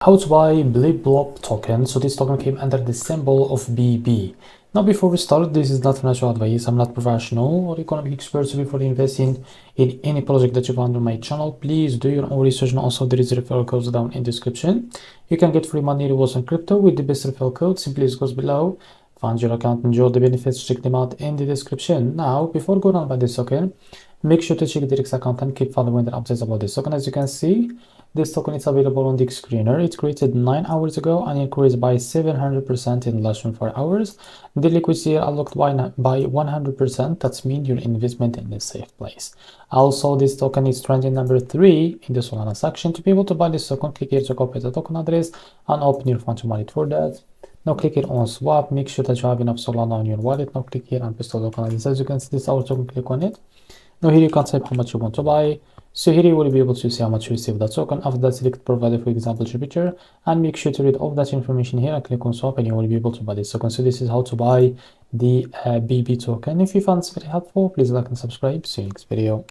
How to buy BlipBlop token. So this token came under the symbol of BB. Now before we start, this is not financial advice. I'm not professional or economic expert. So before investing in any project that you find on my channel, please do your own research. And also there is referral codes down in the description. You can get free money rewards on crypto with the best referral code. Simply goes below. Find your account, enjoy the benefits, check them out in the description. Now before going on by this token, make sure to check the REFERRAL account and keep following the updates about this token. As you can see, this token is available on the screener. It created 9 hours ago and increased by 700% in less than 4 hours. The liquidity unlocked by 100%. That means your investment in a safe place. Also, this token is trending number 3 in the Solana section. To be able to buy this token, click here to copy the token address and open your fund to wallet for that. Now click here on swap. Make sure that you have enough Solana on your wallet. Now click here and paste the token address. As you can see, this is our token. Click on it. Now here you can type how much you want to buy. So here you will be able to see how much you receive that token. After that, select provider, for example, Jupiter, and make sure to read all that information here and click on swap, and you will be able to buy this token. So this is how to buy the BB token. If you found this very helpful, please like and subscribe. See you next video.